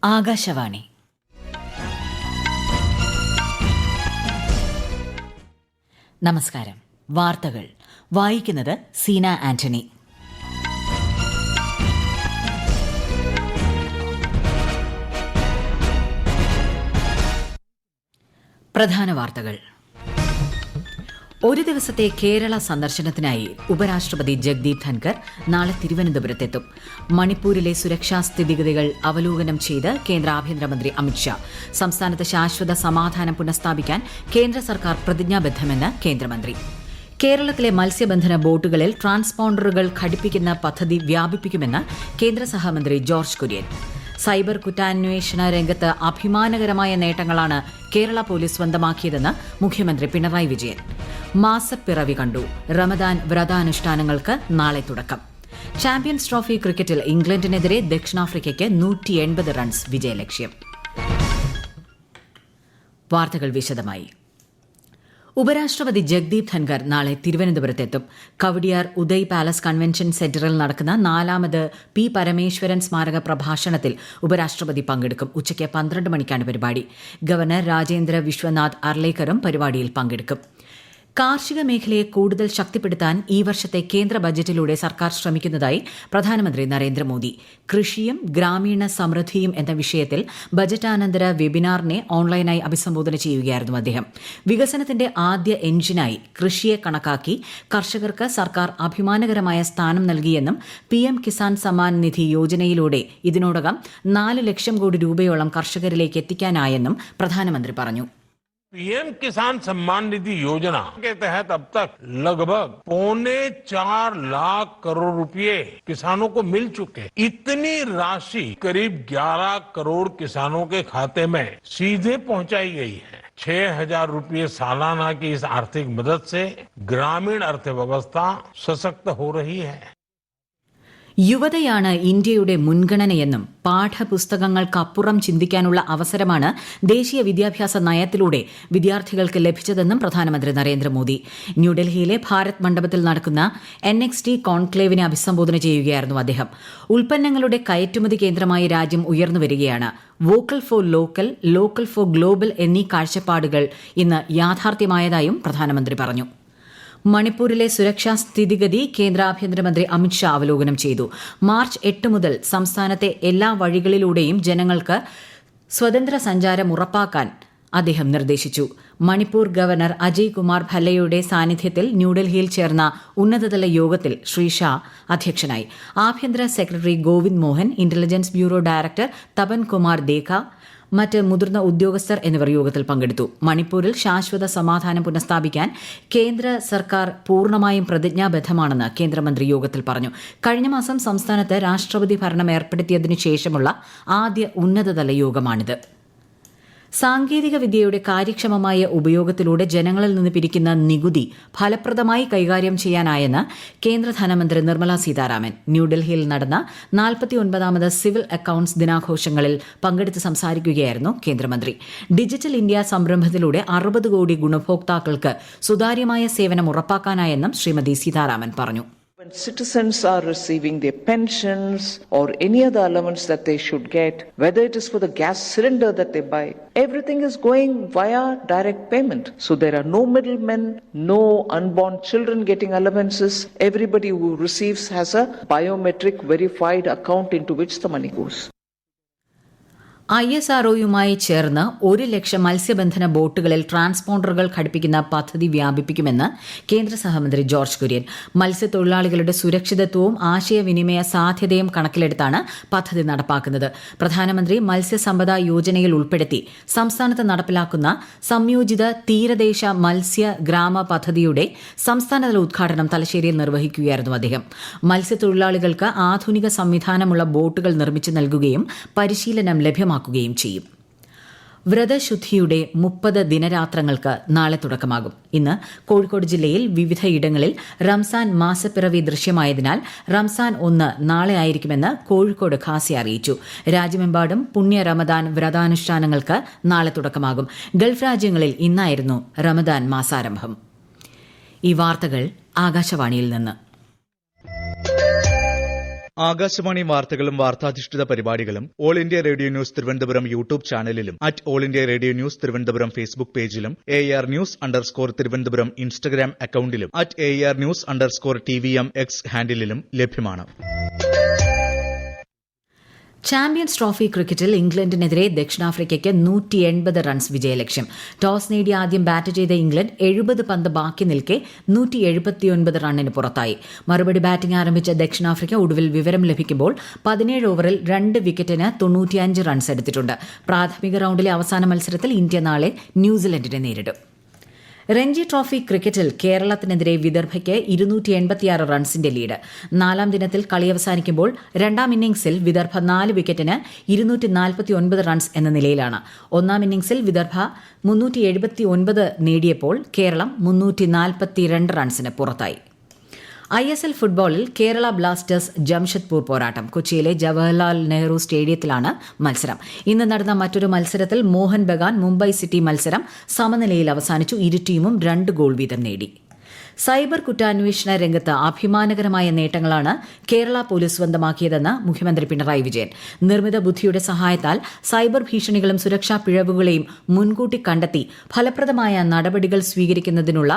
ആകാശവാണി. നമസ്കാരം. വാർത്തകൾ വായിക്കുന്നത് സീന ആന്റണി. പ്രധാന വാർത്തകൾ. ഒരു ദിവസത്തെ കേരള സന്ദർശനത്തിനായി ഉപരാഷ്ട്രപതി ജഗ്ദീപ് ധൻകർ നാളെ തിരുവനന്തപുരത്തെത്തും. മണിപ്പൂരിലെ സുരക്ഷാ സ്ഥിതിഗതികൾ അവലോകനം ചെയ്ത് കേന്ദ്ര ആഭ്യന്തരമന്ത്രി അമിത്ഷാ. സംസ്ഥാനത്ത് ശാശ്വത സമാധാനം പുനഃസ്ഥാപിക്കാൻ കേന്ദ്ര സർക്കാർ പ്രതിജ്ഞാബദ്ധമെന്ന് കേന്ദ്രമന്ത്രി. കേരളത്തിലെ മത്സ്യബന്ധന ബോട്ടുകളിൽ ട്രാൻസ്പോണ്ടറുകൾ ഘടിപ്പിക്കുന്ന പദ്ധതി വ്യാപിപ്പിക്കുമെന്ന് കേന്ദ്ര സഹമന്ത്രി ജോർജ് കുര്യൻ. സൈബർ കുറ്റാന്വേഷണ രംഗത്ത് അഭിമാനകരമായ നേട്ടങ്ങളാണ് കേരള പോലീസ് സ്വന്തമാക്കിയതെന്ന് മുഖ്യമന്ത്രി പിണറായി വിജയൻ. മാസപ്പിറവി കണ്ടു. റമദാൻ വ്രതാനുഷ്ഠാനങ്ങൾക്ക് നാളെ തുടക്കം. ചാമ്പ്യൻസ് ട്രോഫി ക്രിക്കറ്റിൽ ഇംഗ്ലണ്ടിനെതിരെ ദക്ഷിണാഫ്രിക്കയ്ക്ക് 180 റൺസ് വിജയലക്ഷ്യം. വാർത്തകൾ വിശദമായി. ഉപരാഷ്ട്രപതി ജഗ്ദീപ് ധൻകർ നാളെ തിരുവനന്തപുരത്തെത്തും. കവടിയാർ ഉദയ് പാലസ് കൺവെൻഷൻ സെന്ററിൽ നടക്കുന്ന 4ാമത് പി പരമേശ്വരൻ സ്മാരക പ്രഭാഷണത്തിൽ ഉപരാഷ്ട്രപതി പങ്കെടുക്കും. ഉച്ചയ്ക്ക് 12 മണിക്കാണ് പരിപാടി. ഗവർണർ രാജേന്ദ്ര വിശ്വനാഥ് അർലേക്കറും പരിപാടിയിൽ പങ്കെടുക്കും. കാർഷിക മേഖലയെ കൂടുതൽ ശക്തിപ്പെടുത്താൻ ഈ വർഷത്തെ കേന്ദ്ര ബജറ്റിലൂടെ സർക്കാർ ശ്രമിക്കുന്നതായി പ്രധാനമന്ത്രി നരേന്ദ്രമോദി. കൃഷിയും ഗ്രാമീണ സമൃദ്ധിയും എന്ന വിഷയത്തിൽ ബജറ്റാനന്തര വെബിനാറിനെ ഓൺലൈനായി അഭിസംബോധന ചെയ്യുകയായിരുന്നു അദ്ദേഹം. വികസനത്തിന്റെ ആദ്യ എഞ്ചിനായി കൃഷിയെ കണക്കാക്കി കർഷകർക്ക് സർക്കാർ അഭിമാനകരമായ സ്ഥാനം നൽകിയെന്നും PM കിസാൻ സമ്മാൻ നിധി യോജനയിലൂടെ ഇതിനോടകം 4 ലക്ഷം കോടി രൂപയോളം കർഷകരിലേക്ക് എത്തിക്കാനായെന്നും പ്രധാനമന്ത്രി പറഞ്ഞു. PM किसान सम्मान निधि योजना के तहत अब तक लगभग 4.25 लाख करोड़ रुपए किसानों को मिल चुके हैं। इतनी राशि करीब 11 करोड़ किसानों के खाते में सीधे पहुंचाई गई है। 6,000 रुपये सालाना की इस आर्थिक मदद से ग्रामीण अर्थव्यवस्था सशक्त हो रही है. യുവതയാണ് ഇന്ത്യയുടെ മുൻഗണനയെന്നും പാഠപുസ്തകങ്ങൾക്കപ്പുറം ചിന്തിക്കാനുള്ള അവസരമാണ് ദേശീയ വിദ്യാഭ്യാസ നയത്തിലൂടെ വിദ്യാർത്ഥികൾക്ക് ലഭിച്ചതെന്നും പ്രധാനമന്ത്രി നരേന്ദ്രമോദി. ന്യൂഡൽഹിയിലെ ഭാരത് മണ്ഡപത്തിൽ നടക്കുന്ന NXT കോൺക്ലേവിനെ അഭിസംബോധന ചെയ്യുകയായിരുന്നു അദ്ദേഹം. ഉൽപ്പന്നങ്ങളുടെ കയറ്റുമതി കേന്ദ്രമായി രാജ്യം ഉയർന്നുവരികയാണ്. Vocal for local, local for global എന്നീ കാഴ്ചപ്പാടുകൾ ഇന്ന് യാഥാർത്ഥ്യമായതായും പ്രധാനമന്ത്രി പറഞ്ഞു. മണിപ്പൂരിലെ സുരക്ഷാ സ്ഥിതിഗതി കേന്ദ്ര ആഭ്യന്തരമന്ത്രി അമിത്ഷാ അവലോകനം ചെയ്തു. മാർച്ച് 8 മുതൽ സംസ്ഥാനത്തെ എല്ലാ വഴികളിലൂടെയും ജനങ്ങൾക്ക് സ്വതന്ത്ര സഞ്ചാരം ഉറപ്പാക്കാൻ അദ്ദേഹം നിർദ്ദേശിച്ചു. മണിപ്പൂർ ഗവർണർ അജയ് കുമാർ ഭല്ലയുടെ സാന്നിധ്യത്തിൽ ന്യൂഡൽഹിയിൽ ചേർന്ന ഉന്നതതല യോഗത്തിൽ ശ്രീ ഷാ അധ്യക്ഷനായി. ആഭ്യന്തര secretary Govind Mohan, intelligence bureau director Tapan Kumar Deka, മറ്റ് മുതിർന്ന ഉദ്യോഗസ്ഥർ എന്നിവർ യോഗത്തിൽ പങ്കെടുത്തു. മണിപ്പൂരിൽ ശാശ്വത സമാധാനം പുനഃസ്ഥാപിക്കാൻ കേന്ദ്ര സർക്കാർ പൂർണ്ണമായും പ്രതിജ്ഞാബദ്ധമാണെന്ന് കേന്ദ്രമന്ത്രി യോഗത്തിൽ പറഞ്ഞു. കഴിഞ്ഞ മാസം സംസ്ഥാനത്ത് രാഷ്ട്രപതി ഭരണം ഏർപ്പെടുത്തിയതിനു ശേഷമുള്ള ആദ്യ ഉന്നതതല യോഗമാണിത്. സാങ്കേതിക വിദ്യയുടെ കാര്യക്ഷമമായ ഉപയോഗത്തിലൂടെ ജനങ്ങളിൽ നിന്ന് പിരിക്കുന്ന നികുതി ഫലപ്രദമായി കൈകാര്യം ചെയ്യാനായെന്ന് കേന്ദ്ര ധനമന്ത്രി നിർമ്മല സീതാരാമൻ. ന്യൂഡൽഹിയിൽ നടന്ന 49ാമത് സിവിൽ അക്കൌണ്ട്സ് ദിനാഘോഷങ്ങളിൽ പങ്കെടുത്ത് സംസാരിക്കുകയായിരുന്നു കേന്ദ്രമന്ത്രി. ഡിജിറ്റൽ ഇന്ത്യ സംരംഭത്തിലൂടെ 60 കോടി ഗുണഭോക്താക്കൾക്ക് സുതാര്യമായ സേവനം ഉറപ്പാക്കാനായെന്നും ശ്രീമതി സീതാരാമൻ പറഞ്ഞു. When citizens are receiving their pensions or any other allowance that they should get, whether it is for the gas cylinder that they buy, everything is going via direct payment. So there are no middlemen, no unborn children getting allowances. Everybody who receives has a biometric verified account into which the money goes. ISROയുമായി ചേർന്ന് 1 ലക്ഷം മത്സ്യബന്ധന ബോട്ടുകളിൽ ട്രാൻസ്പോണ്ടറുകൾ ഘടിപ്പിക്കുന്ന പദ്ധതി വ്യാപിപ്പിക്കുമെന്ന് കേന്ദ്ര സഹമന്ത്രി George Kurian. മത്സ്യത്തൊഴിലാളികളുടെ സുരക്ഷിതത്വവും ആശയവിനിമയ സാധ്യതയും കണക്കിലെടുത്താണ് പദ്ധതി നടപ്പാക്കുന്നത്. പ്രധാനമന്ത്രി മത്സ്യസമ്പദ യോജനയിൽ ഉൾപ്പെടുത്തി സംസ്ഥാനത്ത് നടപ്പിലാക്കുന്ന സംയോജിത തീരദേശ മത്സ്യ ഗ്രാമ പദ്ധതിയുടെ സംസ്ഥാനതല ഉദ്ഘാടനം തലശ്ശേരിയിൽ നിർവഹിക്കുകയായിരുന്നു അദ്ദേഹം. മത്സ്യത്തൊഴിലാളികൾക്ക് ആധുനിക സംവിധാനമുള്ള ബോട്ടുകൾ നിർമ്മിച്ചു നൽകുകയും പരിശീലനം ലഭ്യമാക്കുകയും ചെയ്യും. വ്രതശുദ്ധിയുടെ 30 ദിനരാത്രങ്ങൾക്ക് നാളെ തുടക്കമാകും. ഇന്ന് കോഴിക്കോട് ജില്ലയിൽ വിവിധയിടങ്ങളിൽ റംസാൻ മാസപ്പിറവി ദൃശ്യമായതിനാൽ റംസാൻ 1 നാളെ ആയിരിക്കുമെന്ന് കോഴിക്കോട് ഖാസി അറിയിച്ചു. രാജ്യമെമ്പാടും പുണ്യ റമദാൻ വ്രതാനുഷ്ഠാനങ്ങൾക്ക് നാളെ തുടക്കമാകും. ഗൾഫ് രാജ്യങ്ങളിൽ ഇന്നായിരുന്നു റമദാൻ മാസാരംഭം. ഈ വാർത്തകൾ ആകാശവാണിയിൽ നിന്ന്. ആകാശവാണി വാർത്തകളും വാർത്താധിഷ്ഠിത പരിപാടികളും All India Radio news Thiruvananthapuram YouTube ചാനലിലും All India Radio news Thiruvananthapuram Facebook പേജിലും AR News_ തിരുവനന്തപുരം ഇൻസ്റ്റഗ്രാം അക്കൌണ്ടിലും AR News_TVM X ഹാൻഡിലും ലഭ്യമാണ്. ചാമ്പ്യൻസ് ട്രോഫി ക്രിക്കറ്റിൽ ഇംഗ്ലണ്ടിനെതിരെ ദക്ഷിണാഫ്രിക്കയ്ക്ക് 180 റൺസ് വിജയലക്ഷ്യം. ടോസ് നേടി ആദ്യം ബാറ്റ് ചെയ്ത ഇംഗ്ലണ്ട് 70 പന്ത് ബാക്കി നിൽക്കെ 179 റണ്ണിന് പുറത്തായി. മറുപടി ബാറ്റിംഗ് ആരംഭിച്ച ദക്ഷിണാഫ്രിക്ക ഒടുവിൽ വിവരം ലഭിക്കുമ്പോൾ 17 ഓവറിൽ 2 വിക്കറ്റിന് 95 റൺസ് എടുത്തിട്ടുണ്ട്. പ്രാഥമിക റൌണ്ടിലെ അവസാന മത്സരത്തിൽ ഇന്ത്യ നാളെ ന്യൂസിലൻഡിനെ നേരിടും. രഞ്ജി ട്രോഫി ക്രിക്കറ്റിൽ കേരളത്തിനെതിരെ വിദർഭയ്ക്ക് 286 റൺസിന്റെ ലീഡ്. 4ാം ദിനത്തിൽ കളി അവസാനിക്കുമ്പോൾ 2ാം ഇന്നിംഗ്സിൽ വിദർഭ 4 വിക്കറ്റിന് 249 റൺസ് എന്ന നിലയിലാണ്. 1ാം ഇന്നിംഗ്സിൽ വിദർഭ 379 നേടിയപ്പോൾ കേരളം 342 റൺസിന് പുറത്തായി. ISL ഫുട്ബോളിൽ കേരള ബ്ലാസ്റ്റേഴ്സ് ജംഷഡ്പൂർ പോരാട്ടം. കൊച്ചിയിലെ ജവഹർലാൽ നെഹ്റു സ്റ്റേഡിയത്തിലാണ് മത്സരം. ഇന്ന് നടന്ന മറ്റൊരു മത്സരത്തിൽ മോഹൻ ബഗാൻ മുംബൈ സിറ്റി മത്സരം സമനിലയിൽ അവസാനിച്ചു. ഇരു ടീമും 2 ഗോൾ വീതം നേടി. സൈബർ കുറ്റാന്വേഷണ രംഗത്ത് അഭിമാനകരമായ നേട്ടങ്ങളാണ് കേരള പോലീസ് സ്വന്തമാക്കിയതെന്ന് മുഖ്യമന്ത്രി പിണറായി വിജയൻ. നിർമ്മിത ബുദ്ധിയുടെ സഹായത്താൽ സൈബർ ഭീഷണികളും സുരക്ഷാ പിഴവുകളെയും മുൻകൂട്ടി കണ്ടെത്തി ഫലപ്രദമായ നടപടികൾ സ്വീകരിക്കുന്നതിനുള്ള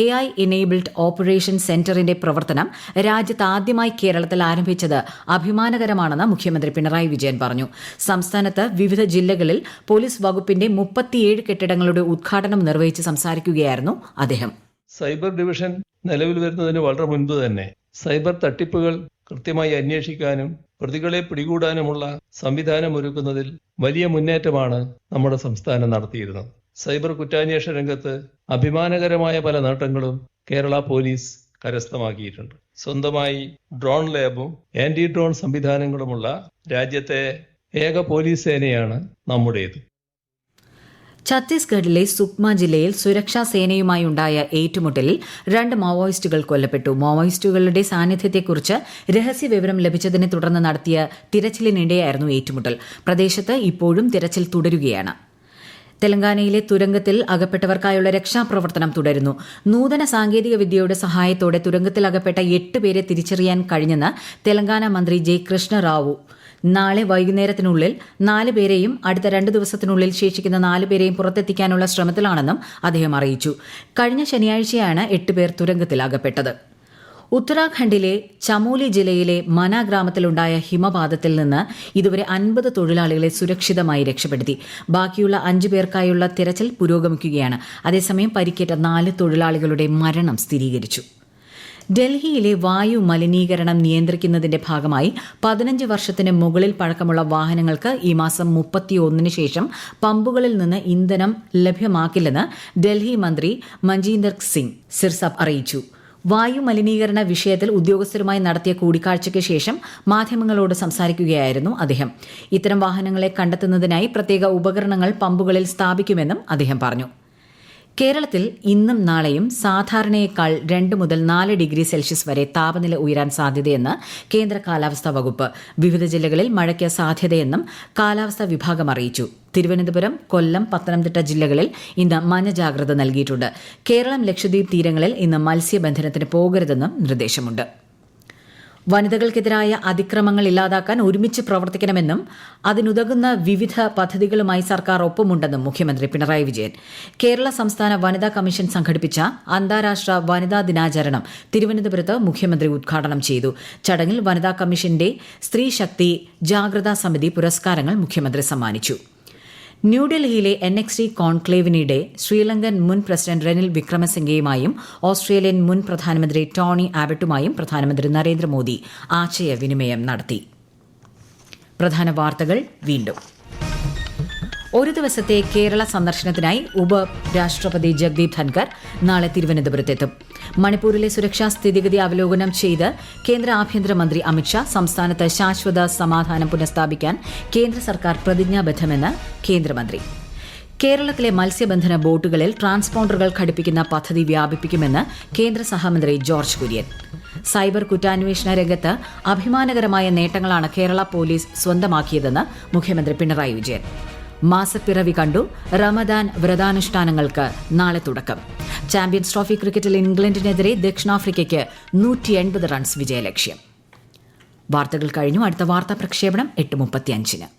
AI എനേബിൾഡ് ഓപ്പറേഷൻ സെന്ററിന്റെ പ്രവർത്തനം രാജ്യത്ത് ആദ്യമായി കേരളത്തിൽ ആരംഭിച്ചത് അഭിമാനകരമാണെന്ന് മുഖ്യമന്ത്രി പിണറായി വിജയൻ പറഞ്ഞു. സംസ്ഥാനത്ത് വിവിധ ജില്ലകളിൽ പോലീസ് വകുപ്പിന്റെ 37 കെട്ടിടങ്ങളുടെ ഉദ്ഘാടനം നിർവഹിച്ച് സംസാരിക്കുകയായിരുന്നു അദ്ദേഹം. സൈബർ ഡിവിഷൻ നിലവിൽ വരുന്നതിന് വളരെ മുൻപ് തന്നെ സൈബർ തട്ടിപ്പുകൾ കൃത്യമായി അന്വേഷിക്കാനും പ്രതികളെ പിടികൂടാനുമുള്ള സംവിധാനം ഒരുക്കുന്നതിൽ വലിയ മുന്നേറ്റമാണ് നമ്മുടെ സംസ്ഥാനം നടത്തിയിരുന്നത്. സൈബർ കുറ്റാന്വേഷണ രംഗത്ത് അഭിമാനകരമായ പല നേട്ടങ്ങളും കേരള പോലീസ് കരസ്ഥമാക്കിയിട്ടുണ്ട്. സ്വന്തമായി ഡ്രോൺ ലാബും ആന്റി ഡ്രോൺ സംവിധാനങ്ങളുമുള്ള രാജ്യത്തെ ഏക പോലീസ് സേനയാണ് നമ്മുടേത്. ഛത്തീസ്ഗഡിലെ സുക്മ ജില്ലയിൽ സുരക്ഷാ സേനയുമായുണ്ടായ ഏറ്റുമുട്ടലിൽ 2 മാവോയിസ്റ്റുകൾ കൊല്ലപ്പെട്ടു. മാവോയിസ്റ്റുകളുടെ സാന്നിധ്യത്തെക്കുറിച്ച് രഹസ്യവിവരം ലഭിച്ചതിനെ തുടർന്ന് നടത്തിയ തിരച്ചിലിനിടെയായിരുന്നു ഏറ്റുമുട്ടൽ. പ്രദേശത്ത് ഇപ്പോഴും തിരച്ചിൽ തുടരുകയാണ്. തെലങ്കാനയിലെ തുരങ്കത്തിൽ അകപ്പെട്ടവർക്കായുള്ള രക്ഷാപ്രവർത്തനം തുടരുന്നു. നൂതന സാങ്കേതിക വിദ്യയുടെ സഹായത്തോടെ തുരങ്കത്തിൽ അകപ്പെട്ട 8 പേരെ തിരിച്ചറിയാൻ കഴിഞ്ഞെന്ന് തെലങ്കാന മന്ത്രി ജെ കൃഷ്ണറാവു നാളെ വൈകുന്നേരത്തിനുള്ളിൽ 4 പേരെയും അടുത്ത 2 ദിവസത്തിനുള്ളിൽ ശേഷിക്കുന്ന 4 പേരെയും പുറത്തെത്തിക്കാനുള്ള ശ്രമത്തിലാണെന്നും അദ്ദേഹം അറിയിച്ചു. കഴിഞ്ഞ ശനിയാഴ്ചയാണ് 8 പേർ തുരങ്കത്തിൽ അകപ്പെട്ടത്. ഉത്തരാഖണ്ഡിലെ ചമോലി ജില്ലയിലെ മന ഗ്രാമത്തിലുണ്ടായ ഹിമപാതത്തിൽ നിന്ന് ഇതുവരെ 50 തൊഴിലാളികളെ സുരക്ഷിതമായി രക്ഷപ്പെടുത്തി. ബാക്കിയുള്ള 5 പേർക്കായുള്ള തിരച്ചിൽ പുരോഗമിക്കുകയാണ്. അതേസമയം പരിക്കേറ്റ 4 തൊഴിലാളികളുടെ മരണം സ്ഥിരീകരിച്ചു. ഡൽഹിയിലെ വായു മലിനീകരണം നിയന്ത്രിക്കുന്നതിന്റെ ഭാഗമായി 15 വർഷത്തിന് മുകളിൽ പഴക്കമുള്ള വാഹനങ്ങൾക്ക് ഈ മാസം 31 ശേഷം പമ്പുകളിൽ നിന്ന് ഇന്ധനം ലഭ്യമാക്കില്ലെന്ന് ഡൽഹി മന്ത്രി മഞ്ജീന്ദർ സിംഗ് സിർസാബ് അറിയിച്ചു. വായു മലിനീകരണ വിഷയത്തിൽ ഉദ്യോഗസ്ഥരുമായി നടത്തിയ കൂടിക്കാഴ്ചയ്ക്ക് ശേഷം മാധ്യമങ്ങളോട് സംസാരിക്കുകയായിരുന്നു അദ്ദേഹം. ഇത്തരം വാഹനങ്ങളെ കണ്ടെത്തുന്നതിനായി പ്രത്യേക ഉപകരണങ്ങൾ പമ്പുകളിൽ സ്ഥാപിക്കുമെന്നും അദ്ദേഹം പറഞ്ഞു. കേരളത്തിൽ ഇന്നും നാളെയും സാധാരണയേക്കാൾ 2 മുതൽ 4 ഡിഗ്രി സെൽഷ്യസ് വരെ താപനില ഉയരാൻ സാധ്യതയെന്ന് കേന്ദ്ര കാലാവസ്ഥാ വകുപ്പ്. വിവിധ ജില്ലകളിൽ മഴയ്ക്ക് സാധ്യതയെന്നും കാലാവസ്ഥാ വിഭാഗം അറിയിച്ചു. തിരുവനന്തപുരം, കൊല്ലം, പത്തനംതിട്ട ജില്ലകളിൽ ഇന്ന് മഞ്ഞ ജാഗ്രത നൽകിയിട്ടുണ്ട്. കേരളം, ലക്ഷദ്വീപ് തീരങ്ങളിൽ ഇന്ന് മത്സ്യബന്ധനത്തിന് പോകരുതെന്നും നിർദ്ദേശമുണ്ട്. വനിതകൾക്കെതിരായ അതിക്രമങ്ങൾ ഇല്ലാതാക്കാൻ ഒരുമിച്ച് പ്രവർത്തിക്കണമെന്നും അതിനുതകുന്ന വിവിധ പദ്ധതികളുമായി സർക്കാർ ഒപ്പമുണ്ടെന്നും മുഖ്യമന്ത്രി പിണറായി വിജയൻ. കേരള സംസ്ഥാന വനിതാ കമ്മീഷൻ സംഘടിപ്പിച്ച അന്താരാഷ്ട്ര വനിതാ ദിനാചരണം തിരുവനന്തപുരത്ത് മുഖ്യമന്ത്രി ഉദ്ഘാടനം ചെയ്തു. ചടങ്ങിൽ വനിതാ കമ്മീഷന്റെ സ്ത്രീ ശക്തി ജാഗ്രതാ സമിതി പുരസ്കാരങ്ങൾ മുഖ്യമന്ത്രി സമ്മാനിച്ചു. ന്യൂഡൽഹിയിലെ NXT കോൺക്ലേവിനിടെ ശ്രീലങ്കൻ മുൻ പ്രസിഡന്റ് റെനിൽ വിക്രമസിംഗെയുമായും ഓസ്ട്രേലിയൻ മുൻ പ്രധാനമന്ത്രി ടോണി ആബട്ടുമായും പ്രധാനമന്ത്രി നരേന്ദ്രമോദി ആശയവിനിമയം നടത്തി. പ്രധാന വാർത്തകൾ വീണ്ടും. ഒരു ദിവസത്തെ കേരള സന്ദർശനത്തിനായി ഉപരാഷ്ട്രപതി ജഗ്ദീപ് ധൻകർ നാളെ തിരുവനന്തപുരത്തെത്തും. മണിപ്പൂരിലെ സുരക്ഷാ സ്ഥിതിഗതി അവലോകനം ചെയ്ത് കേന്ദ്ര ആഭ്യന്തരമന്ത്രി അമിത്ഷാ സംസ്ഥാനത്ത് ശാശ്വത സമാധാനം പുനഃസ്ഥാപിക്കാൻ കേന്ദ്ര സർക്കാർ പ്രതിജ്ഞാബദ്ധമെന്ന് കേന്ദ്രമന്ത്രി. കേരളത്തിലെ മത്സ്യബന്ധന ബോട്ടുകളിൽ ട്രാൻസ്പോണ്ടറുകൾ ഘടിപ്പിക്കുന്ന പദ്ധതി വ്യാപിപ്പിക്കുമെന്ന് കേന്ദ്ര സഹമന്ത്രി ജോർജ് കുര്യൻ. സൈബർ കുറ്റാന്വേഷണ രംഗത്ത് അഭിമാനകരമായ നേട്ടങ്ങളാണ് കേരള പോലീസ് സ്വന്തമാക്കിയതെന്ന് മുഖ്യമന്ത്രി പിണറായി വിജയൻ. മാസപ്പിറവി കണ്ടു. റമദാൻ വ്രതാനുഷ്ഠാനങ്ങൾക്ക് നാളെ തുടക്കം. ചാമ്പ്യൻസ് ട്രോഫി ക്രിക്കറ്റിൽ ഇംഗ്ലണ്ടിനെതിരെ ദക്ഷിണാഫ്രിക്കയ്ക്ക് 180 റൺസ് വിജയലക്ഷ്യം. വാർത്തകൾ കഴിഞ്ഞു. അടുത്ത വാർത്താ പ്രക്ഷേപണം 8:35.